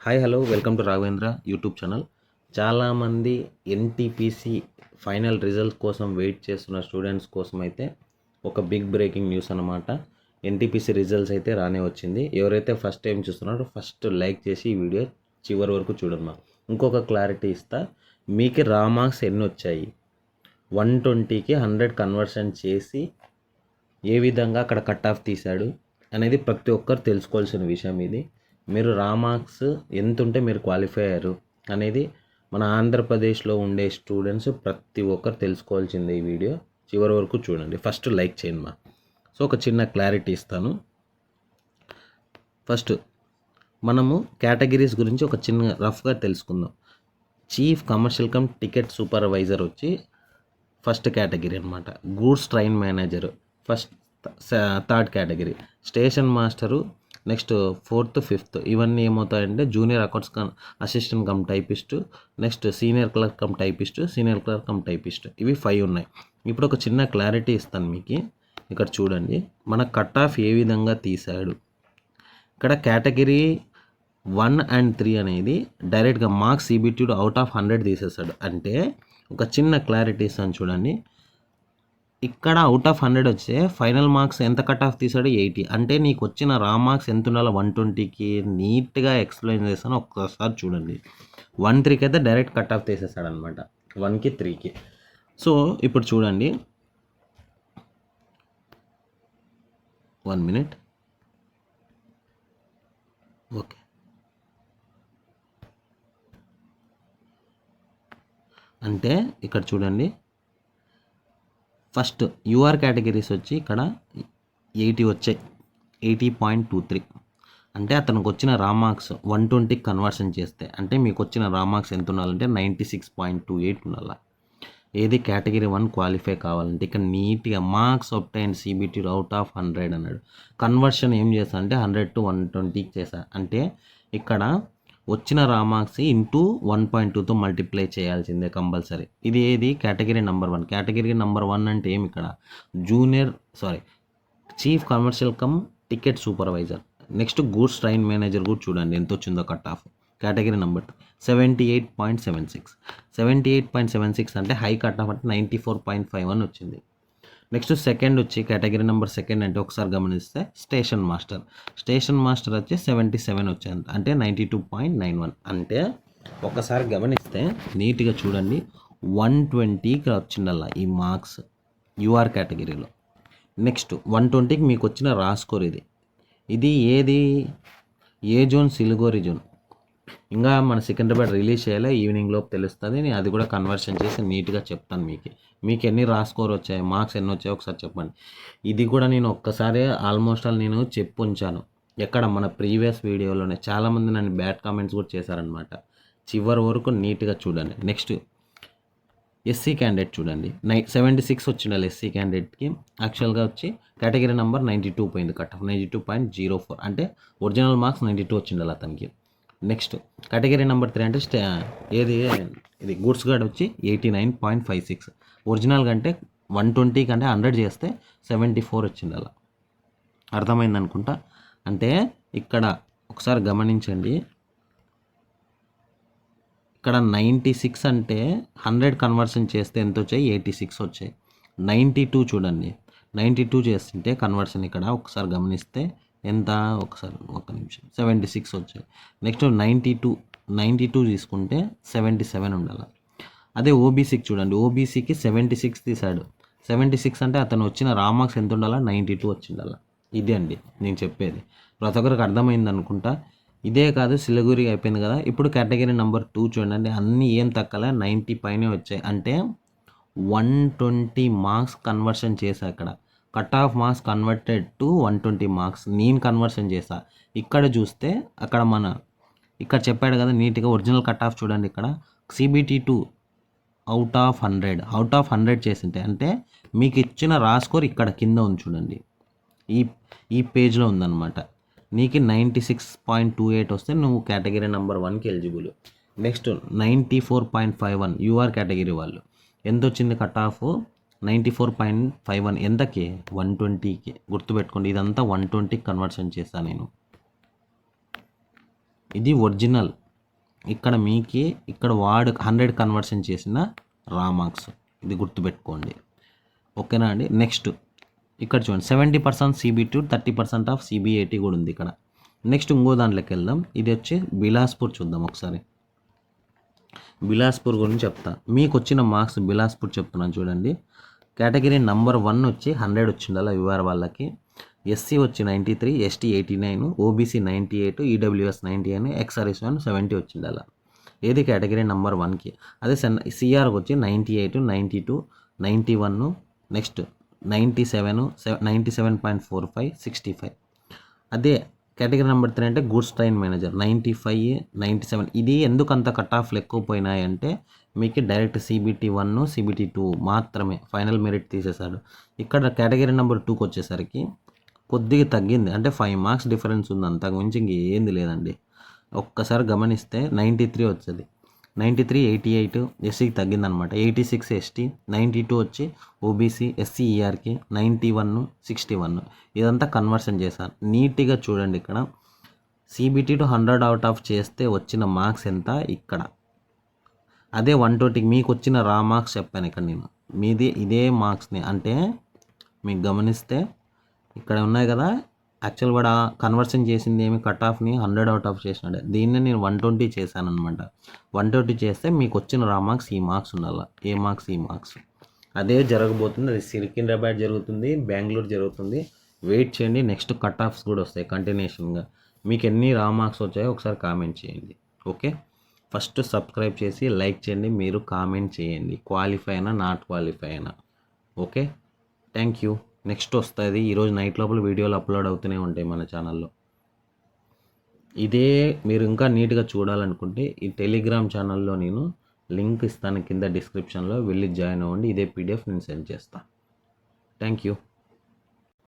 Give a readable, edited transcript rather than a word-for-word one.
Hi hello welcome to Raghavendra YouTube channel. చాలామంది NTPC final result కోసం wait చేస్తున్న students కోసం అయితే ఒక బిగ్ బ్రేకింగ్ న్యూస్ అన్నమాట. ఎన్టీపీసీ రిజల్ట్స్ అయితే రానే వచ్చింది. ఎవరైతే ఫస్ట్ టైం చూస్తున్నారో ఫస్ట్ లైక్ చేసి ఈ వీడియో చివరి వరకు చూడమ్మా. ఇంకొక క్లారిటీ ఇస్తా, మీకు రా మార్క్స్ ఎన్ని వచ్చాయి, 120కి 100 కన్వర్షన్ చేసి ఏ విధంగా అక్కడ కట్ ఆఫ్ తీశాడు అనేది ప్రతి ఒక్కరు తెలుసుకోవాల్సిన విషయం. ఇది మీరు రా మార్క్స్ ఎంత ఉంటే మీరు క్వాలిఫై అయ్యారు అనేది మన ఆంధ్రప్రదేశ్లో ఉండే స్టూడెంట్స్ ప్రతి ఒక్కరు తెలుసుకోవాల్సిందే. ఈ వీడియో చివరి వరకు చూడండి, ఫస్ట్ లైక్ చేయండి మా. సో ఒక చిన్న క్లారిటీ ఇస్తాను. ఫస్ట్ మనము కేటగిరీస్ గురించి ఒక చిన్న రఫ్గా తెలుసుకుందాం. Chief commercial cum ticket supervisor వచ్చి ఫస్ట్ కేటగిరీ అనమాట. Goods train manager third category. Station master next fourth fifth. ఇవన్నీ ఏమవుతాయంటే junior accounts assistant cum typist, next senior clerk cum typist, senior clerk cum typist. ఇవి 5 ఉన్నాయి. ఇప్పుడు ఒక చిన్న clarity ఇస్తాను మీకు. ఇక్కడ చూడండి, మన కట్ ఆఫ్ ఏ విధంగా తీశాడు. ఇక్కడ కేటగిరీ 1 and 3 అనేది డైరెక్ట్గా మార్క్స్ సిబిటీ అవుట్ ఆఫ్ 100 తీసేస్తాడు. అంటే ఒక చిన్న క్లారిటీ ఇస్తాను చూడండి. ఇక్కడ అవుట్ ఆఫ్ 100 వచ్చే ఫైనల్ మార్క్స్ ఎంత కట్ ఆఫ్ తీసాడు, 80. అంటే నీకు వచ్చిన రా మార్క్స్ ఎంత ఉండాలి 120కి నీట్గా ఎక్స్ప్లెయిన్ చేస్తాను, ఒక్కసారి చూడండి. 1-3కి అయితే డైరెక్ట్ కట్ ఆఫ్ తీసేస్తాడు అనమాట, 1కి 3కి. సో ఇప్పుడు చూడండి, 1 minute. ఓకే, అంటే ఇక్కడ చూడండి, ఫస్ట్ యూఆర్ కేటగిరీస్ వచ్చి ఇక్కడ 80 వచ్చాయి, 80.23. అంటే అతనికి వచ్చిన రా మార్క్స్ 120కి కన్వర్షన్ చేస్తే అంటే మీకు వచ్చిన రా మార్క్స్ ఎంత ఉండాలంటే 96.28 ఉండాలి. ఏది కేటగిరీ 1 క్వాలిఫై కావాలంటే ఇక్కడ నీట్గా marks obtained CBT out of 100 అన్నాడు. కన్వర్షన్ ఏం చేస్తా అంటే 100 to 120కి చేశా. అంటే ఇక్కడ వచ్చిన రా మార్క్స్ ఇంటూ 1.2తో మల్టిప్లై చేయాల్సిందే కంపల్సరీ. ఇది ఏది కేటగిరీ నెంబర్ 1. కేటగిరీ నెంబర్ 1 అంటే ఏమి, ఇక్కడ chief commercial cum ticket supervisor. Next goods train manager కూడా చూడండి ఎంత వచ్చిందో కట్ ఆఫ్. Category number 78.76. 78.76 అంటే హై కట్ ఆఫ్ అంటే 94.51 వచ్చింది. నెక్స్ట్ సెకండ్ వచ్చి కేటగిరీ నెంబర్ 2 అంటే ఒకసారి గమనిస్తే స్టేషన్ మాస్టర్ వచ్చి 77 వచ్చింది, అంటే 92.91. అంటే ఒకసారి గమనిస్తే నీట్గా చూడండి, 120కి వచ్చిందల్లా ఈ మార్క్స్ యూఆర్ కేటగిరీలో. నెక్స్ట్ 120కి మీకు వచ్చిన రా స్కోర్ ఇది ఏది, ఏ జోన్, సిలిగోరి జోన్. ఇంకా మన సికింద్రాబాద్ రిలీజ్ చేయాలి, ఈవినింగ్ లోపు తెలుస్తుంది. నేను అది కూడా కన్వర్షన్ చేసి నీట్గా చెప్తాను మీకు ఎన్ని రా స్కోర్ వచ్చాయి, మార్క్స్ ఎన్ని వచ్చాయో ఒకసారి చెప్పండి. ఇది కూడా నేను ఒక్కసారి ఆల్మోస్ట్ నేను చెప్పు ఉంచాను ఎక్కడ మన ప్రీవియస్ వీడియోలోనే. చాలామంది నన్ను బ్యాడ్ కామెంట్స్ కూడా చేశారనమాట. చివరి వరకు నీట్గా చూడండి. నెక్స్ట్ ఎస్సీ క్యాండిడేట్ చూడండి, 76 వచ్చిండాలి ఎస్సీ క్యాండిడేట్కి. యాక్చువల్గా వచ్చి కేటగిరీ నెంబర్ 92 పోయింది కట్ ఆఫ్, 92.04. అంటే ఒరిజినల్ మార్క్స్ 92 వచ్చిండాలి అతనికి. నెక్స్ట్ కేటగిరీ నెంబర్ 3 అంటే ఇది గూడ్స్ గార్డ్ వచ్చి 89.56. ఒరిజినల్ కంటే 120 కంటే 100 చేస్తే 74 వచ్చింది అలా. అర్థమైంది అనుకుంటా. అంటే ఇక్కడ ఒకసారి గమనించండి, ఇక్కడ 96 అంటే 100 కన్వర్షన్ చేస్తే ఎంత వచ్చాయి, 86 వచ్చాయి. 92 చూడండి, 92 చేస్తుంటే కన్వర్షన్ ఇక్కడ ఒకసారి గమనిస్తే ఎంత, ఒక నిమిషం, 76 వచ్చాయి. నెక్స్ట్ 92 తీసుకుంటే 77 ఉండాలి. అదే ఓబీసీకి చూడండి, ఓబీసీకి 76 తీశాడు. 76 అంటే అతను వచ్చిన రా మార్క్స్ ఎంత ఉండాలా, 92 వచ్చిండాల. ఇది అండి నేను చెప్పేది, ప్రతి ఒక్కరికి అర్థమైంది అనుకుంటా. ఇదే కాదు, సిలిగురి అయిపోయింది కదా. ఇప్పుడు కేటగిరీ నెంబర్ 2 చూడండి, అన్నీ ఏం తక్కలే, 90 పైనే వచ్చాయి. అంటే 120 మార్క్స్ కన్వర్షన్ చేశా. ఇక్కడ cut off marks converted to 120 marks నేను కన్వర్షన్ చేశా. ఇక్కడ చూస్తే ఇక్కడ చెప్పాడు కదా నీట్గా ఒరిజినల్ కట్ ఆఫ్ చూడండి. ఇక్కడ సిబిటీ 2 అవుట్ ఆఫ్ 100 చేసింటే అంటే మీకు ఇచ్చిన రా స్కోర్ ఇక్కడ కింద ఉంది చూడండి, ఈ పేజ్లో ఉందన్నమాట. నీకు 96.28 వస్తే నువ్వు కేటగిరీ నెంబర్ 1కి ఎలిజిబుల్. నెక్స్ట్ 94.51 యూఆర్ కేటగిరీ వాళ్ళు ఎంత వచ్చింది కట్ ఆఫ్, 94.51. ఎంతకి, 120కి. గుర్తుపెట్టుకోండి, ఇదంతా 120కి కన్వర్షన్ చేస్తాను నేను. ఇది ఒరిజినల్. ఇక్కడ మీకి ఇక్కడ 100 కన్వర్షన్ చేసిన రా మార్క్స్, ఇది గుర్తుపెట్టుకోండి. ఓకేనా అండి. నెక్స్ట్ ఇక్కడ చూడండి 70% CB2, 30% ఆఫ్ CB80 కూడా ఉంది ఇక్కడ. నెక్స్ట్ ఇంకో దాంట్లోకి వెళ్దాం. ఇది వచ్చి బిలాస్పూర్ చూద్దాం ఒకసారి. బిలాస్పూర్ గురించి చెప్తా. మీకు వచ్చిన మార్క్స్ బిలాస్పూర్ చెప్తున్నాను చూడండి. కేటగిరీ నెంబర్ 1 వచ్చి 100 వచ్చిండాల వివర్ వాళ్ళకి. SC వచ్చి 93, ST 89, OBC 98, EWS 99, XRS1 70 వచ్చిండాల. ఏది కేటగిరీ నెంబర్ 1కి. అదే CRకి వచ్చి 98, 92, 91, నెక్స్ట్ 97, 97.45, 65. అదే కేటగిరీ నెంబర్ 3 అంటే గూడ్స్ ట్రైన్ మేనేజర్ 95, 97. ఇది ఎందుకు అంత కట్ ఆఫ్లు ఎక్కువ పోయినాయంటే మీకు డైరెక్ట్ CBT1, CBT2 మాత్రమే ఫైనల్ మెరిట్ తీసేశాడు. ఇక్కడ కేటగిరీ నెంబర్ 2కి వచ్చేసరికి కొద్దిగా తగ్గింది, అంటే 5 మార్క్స్ డిఫరెన్స్ ఉంది, అంతకు మించి ఇంకేంది లేదండి. ఒక్కసారి గమనిస్తే 93 వచ్చేది, 93, 88 SCకి తగ్గిందనమాట, 86 ST, 92 వచ్చి OBC, SC ERకి, 91, 61. ఇదంతా కన్వర్షన్ చేశాను. నీట్గా చూడండి ఇక్కడ CBT టు 100 అవుట్ ఆఫ్ చేస్తే వచ్చిన మార్క్స్ ఎంత ఇక్కడ. అదే 120కి మీకు వచ్చిన రా మార్క్స్ చెప్పాను ఇక్కడ నేను. మీది ఇదే మార్క్స్ని, అంటే మీకు గమనిస్తే ఇక్కడ ఉన్నాయి కదా, యాక్చువల్ కూడా కన్వర్షన్ చేసింది ఏమి కట్ ఆఫ్ని 100 అవుట్ ఆఫ్ చేసినాడు. దీన్ని నేను 120 చేశాను అనమాట. 120 చేస్తే మీకు వచ్చిన రా మార్క్స్ ఈ మార్క్స్ ఉండాలి. ఏ మార్క్స్? ఈ మార్క్స్. అదే జరగబోతుంది. అది సికింద్రాబాద్ జరుగుతుంది, బెంగళూరు జరుగుతుంది. వెయిట్ చేయండి, నెక్స్ట్ కట్ ఆఫ్స్ కూడా వస్తాయి కంటిన్యూషన్గా. మీకు ఎన్ని రా మార్క్స్ వచ్చాయో ఒకసారి కామెంట్ చేయండి. ఓకే, ఫస్ట్ సబ్స్క్రైబ్ చేసి లైక్ చేయండి, మీరు కామెంట్ చేయండి, క్వాలిఫై అయినా నాట్ క్వాలిఫై అయినా. Okay, thank you. నెక్స్ట్ వస్తుంది ఈరోజు నైట్ లోపల వీడియోలు అప్లోడ్ అవుతూనే ఉంటాయి మన ఛానల్లో. ఇదే మీరు ఇంకా నీట్గా చూడాలనుకుంటే ఈ టెలిగ్రామ్ ఛానల్లో నేను లింక్ ఇస్తాను కింద డిస్క్రిప్షన్లో, వెళ్ళి జాయిన్ అవ్వండి. ఇదే PDF నేను సెండ్ చేస్తాను. Thank you.